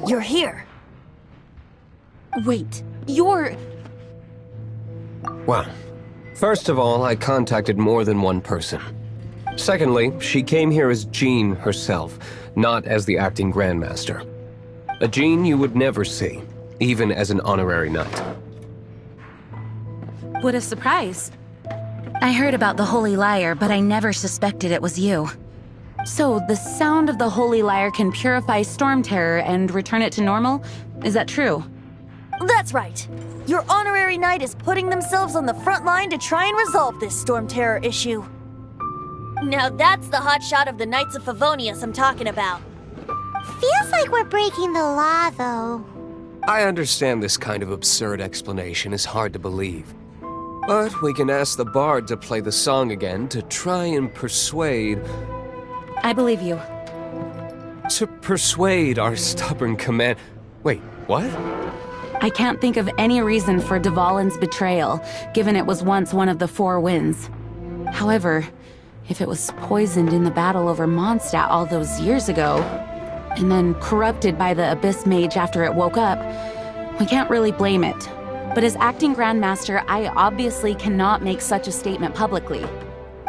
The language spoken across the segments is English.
You're here. Wait, you're... Well, first of all, I contacted more than one person. Secondly, she came here as Jean herself, not as the acting Grandmaster. A Jean you would never see, even as an honorary knight. What a surprise. I heard about the Holy Lyre, but I never suspected it was you. So, the sound of the Holy Lyre can purify Storm Terror and return it to normal? Is that true? That's right. Your honorary knight is putting themselves on the front line to try and resolve this Storm Terror issue. Now that's the hotshot of the Knights of Favonius I'm talking about. Feels like we're breaking the law, though. I understand this kind of absurd explanation is hard to believe. But we can ask the bard to play the song again to try and persuade... I believe you. To persuade our stubborn command... Wait, what? I can't think of any reason for Dvalin's betrayal, given it was once one of the Four Winds. However, if it was poisoned in the battle over Mondstadt all those years ago, and then corrupted by the Abyss Mage after it woke up, we can't really blame it. But as acting Grandmaster, I obviously cannot make such a statement publicly.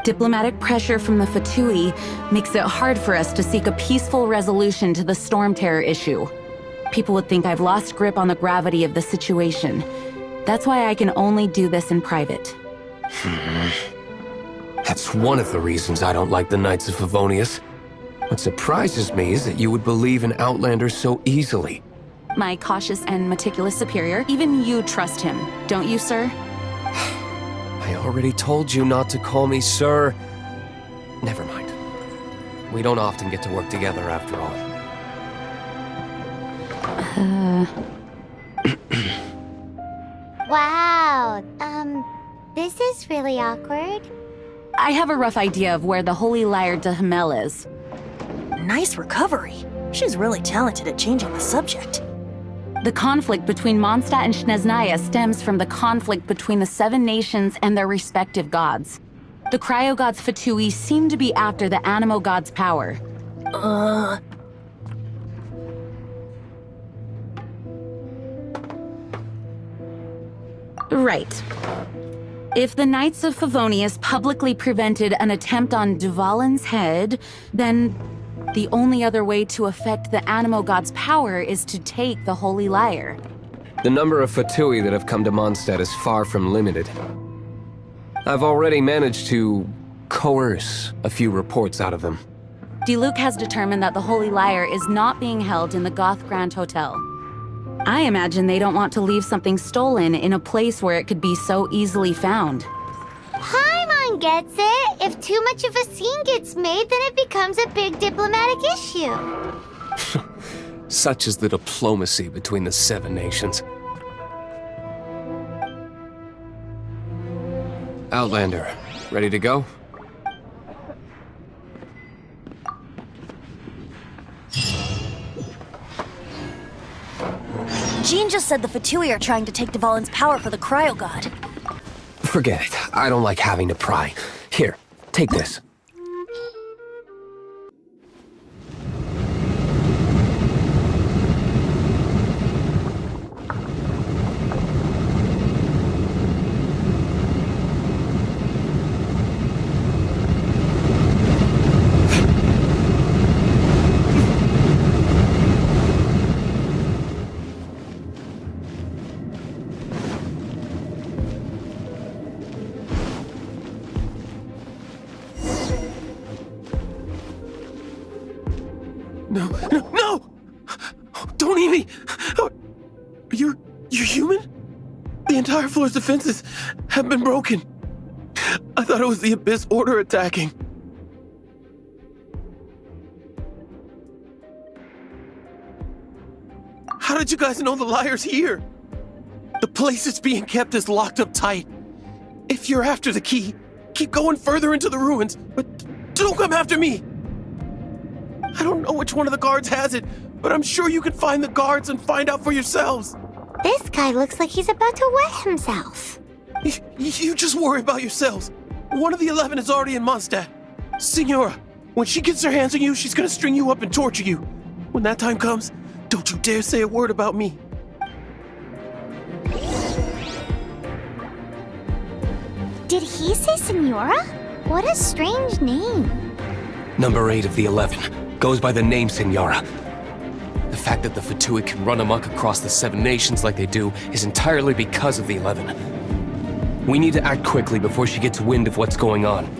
Diplomatic pressure from the Fatui makes it hard for us to seek a peaceful resolution to the Storm Terror issue. People would think I've lost grip on the gravity of the situation. That's why I can only do this in private. That's one of the reasons I don't like the Knights of Favonius. What surprises me is that you would believe in Outlander so easily. My cautious and meticulous superior, even you trust him, don't you, sir? I already told you not to call me sir. Never mind. We don't often get to work together after all. Wow, this is really awkward. I have a rough idea of where the Holy Lyre de Himmel is. Nice recovery. She's really talented at changing the subject. The conflict between Mondstadt and Snezhnaya stems from the conflict between the Seven Nations and their respective gods. The Cryo-Gods Fatui seem to be after the Animo God's power. Right. If the Knights of Favonius publicly prevented an attempt on Dvalin's head, then the only other way to affect the Animo God's power is to take the Holy Lyre. The number of Fatui that have come to Mondstadt is far from limited. I've already managed to coerce a few reports out of them. Diluc has determined that the Holy Lyre is not being held in the Goth Grand Hotel. I imagine they don't want to leave something stolen in a place where it could be so easily found. Paimon gets it. If too much of a scene gets made, then it becomes a big diplomatic issue. Such is the diplomacy between the Seven Nations. Outlander, ready to go? Jean just said the Fatui are trying to take Dvalin's power for the Cryo God. Forget it. I don't like having to pry. Here, take this. No! Don't eat me! You're human? The entire floor's defenses have been broken. I thought it was the Abyss Order attacking. How did you guys know the Lyre's here? The place it's being kept is locked up tight. If you're after the key, keep going further into the ruins, but don't come after me! I don't know which one of the guards has it, but I'm sure you can find the guards and find out for yourselves. This guy looks like he's about to wet himself. You just worry about yourselves. One of the 11 is already in Mondstadt. Signora, when she gets her hands on you, she's gonna string you up and torture you. When that time comes, Don't you dare say a word about me. Did he say Senora? What a strange name. Number 8 of the 11 goes by the name Senora. The fact that the Fatui can run amok across the 7 nations like they do is entirely because of the 11. We need to act quickly before she gets wind of what's going on.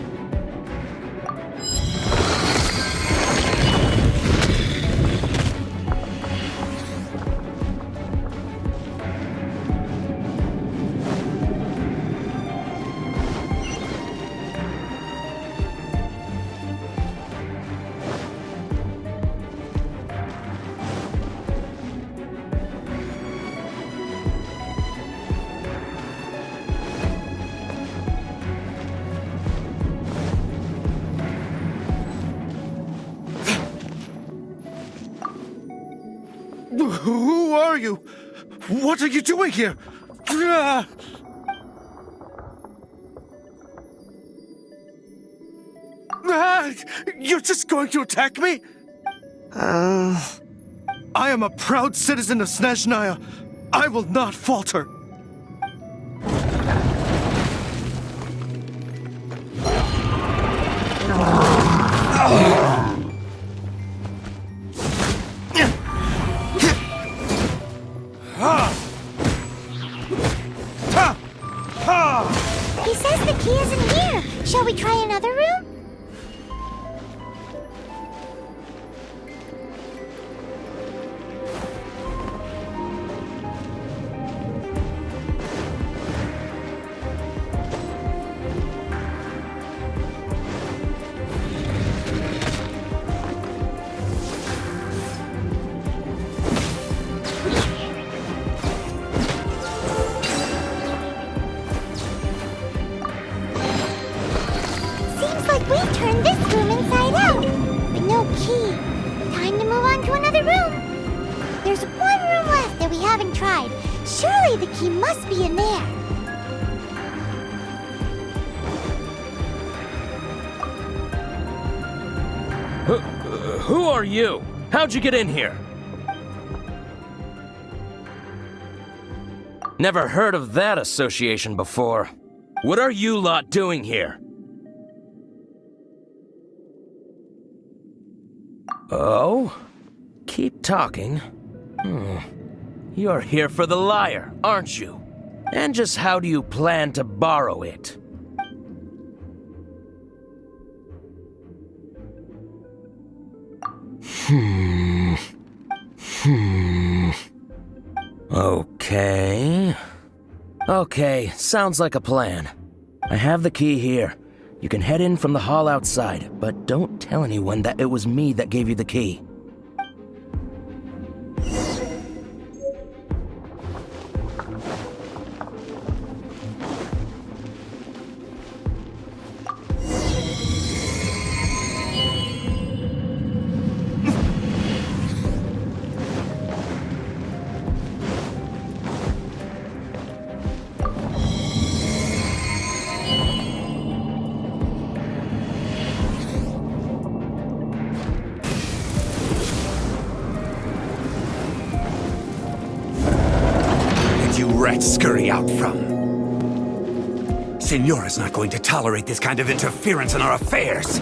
Who are you? What are you doing here? You're just going to attack me? I am a proud citizen of Snezhnaya. I will not falter. He says the key isn't here. Shall we try another room? We've turned this room inside out, but no key. Time to move on to another room. There's one room left that we haven't tried. Surely the key must be in there. Who are you? How'd you get in here? Never heard of that association before. What are you lot doing here? Oh? Keep talking. You're here for the lyre, aren't you? And just how do you plan to borrow it? Okay, sounds like a plan. I have the key here. You can head in from the hall outside, but don't tell anyone that it was me that gave you the key. Rats scurry out from. Senora's not going to tolerate this kind of interference in our affairs.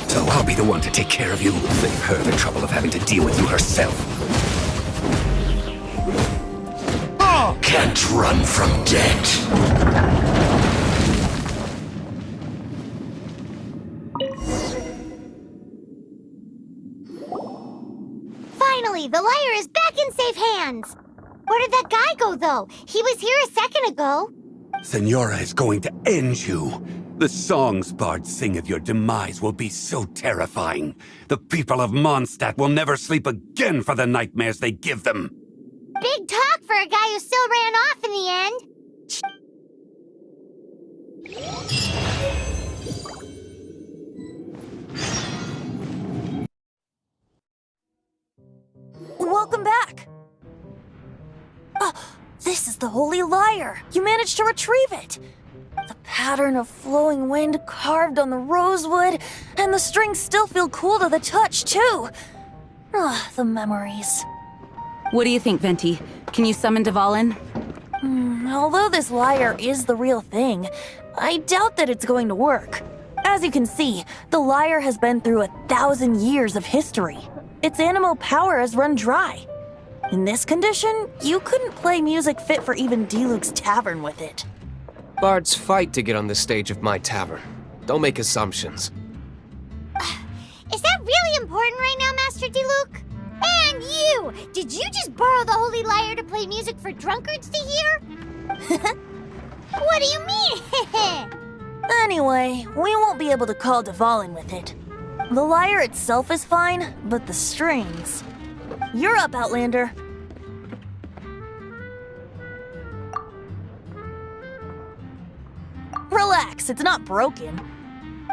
So I'll be the one to take care of you. Save her the trouble of having to deal with you herself. Oh! Can't run from death. Finally, the lyre is back in safe hands. Where did that guy go, though? He was here a second ago. Senora is going to end you. The songs bards sing of your demise will be so terrifying. The people of Mondstadt will never sleep again for the nightmares they give them. Big talk for a guy who still ran off in the end. Welcome back. This is the Holy Lyre. You managed to retrieve it. The pattern of flowing wind carved on the rosewood, and the strings still feel cool to the touch, too. Ah, the memories. What do you think, Venti? Can you summon Dvalin? Although this lyre is the real thing, I doubt that it's going to work. As you can see, the lyre has been through 1,000 years of history. Its animal power has run dry. In this condition, you couldn't play music fit for even Diluc's tavern with it. Bards fight to get on the stage of my tavern. Don't make assumptions. Is that really important right now, Master Diluc? And you! Did you just borrow the Holy Lyre to play music for drunkards to hear? What do you mean? Anyway, we won't be able to call Dvalin with it. The lyre itself is fine, but the strings... You're up, Outlander. Relax, it's not broken.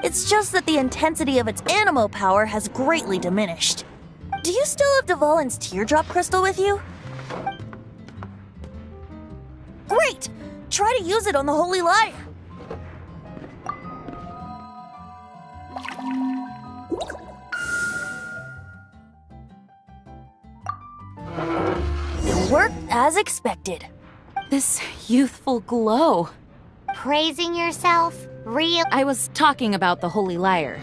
It's just that the intensity of its animo power has greatly diminished. Do you still have Dvalin's teardrop crystal with you? Great! Try to use it on the Holy Lyre. It worked as expected. This youthful glow. Praising yourself? Real? I was talking about the Holy Lyre.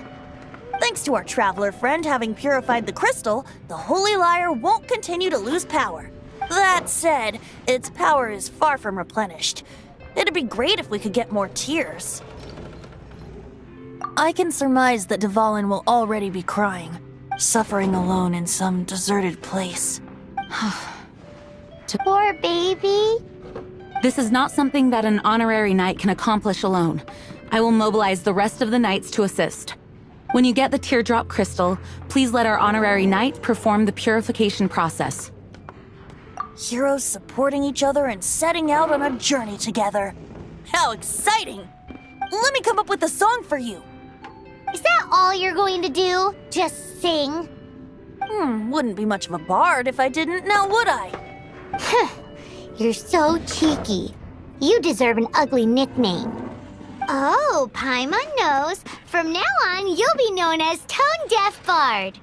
Thanks to our traveler friend having purified the crystal, the Holy Lyre won't continue to lose power. That said, its power is far from replenished. It'd be great if we could get more tears. I can surmise that Dvalin will already be crying, suffering alone in some deserted place. Poor baby. This is not something that an honorary knight can accomplish alone. I will mobilize the rest of the knights to assist. When you get the teardrop crystal, please let our honorary knight perform the purification process. Heroes supporting each other and setting out on a journey together. How exciting! Let me come up with a song for you. Is that all you're going to do? Just sing? Wouldn't be much of a bard if I didn't, now would I? You're so cheeky. You deserve an ugly nickname. Oh, Paimon knows. From now on, you'll be known as Tone Deaf Bard.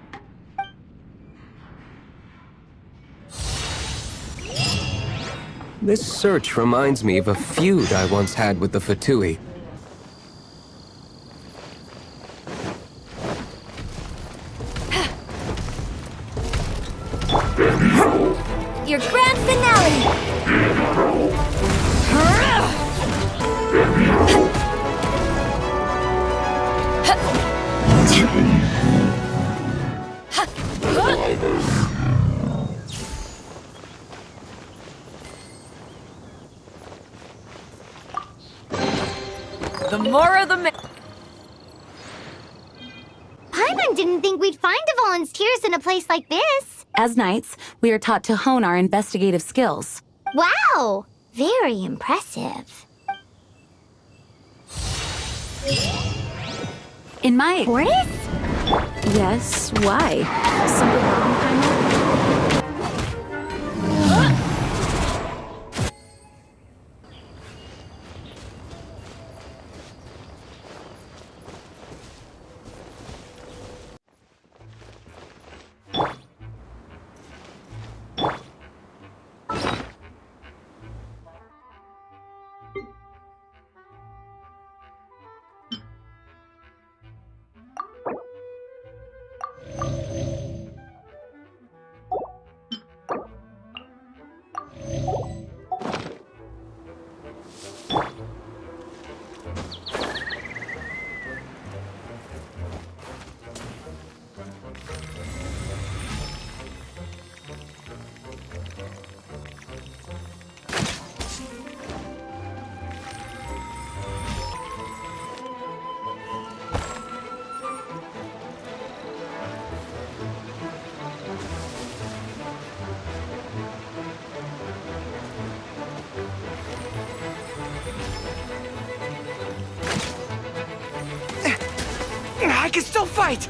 This search reminds me of a feud I once had with the Fatui. Your grand finale! The more of the Paimon didn't think we'd find Dvalin's tears in a place like this. As knights, we are taught to hone our investigative skills. Wow! Very impressive. In my... Fortis? Yes, why? Something wrong, Paimon? I can still fight!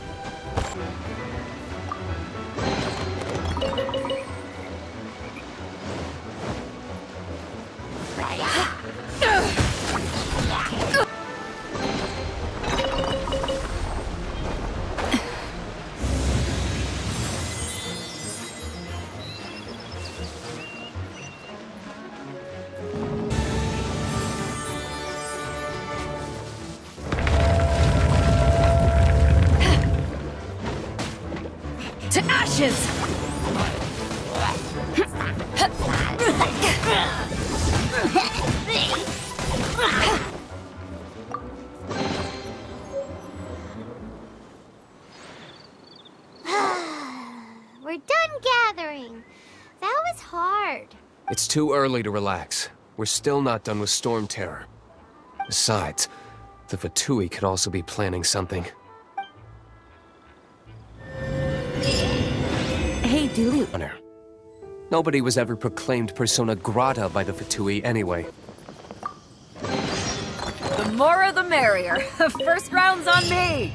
to ashes! We're done gathering. That was hard. It's too early to relax. We're still not done with Storm Terror. Besides, the Fatui could also be planning something. Hey, Diluc. Honor. Nobody was ever proclaimed persona grata by the Fatui anyway. The more the merrier. First round's on me.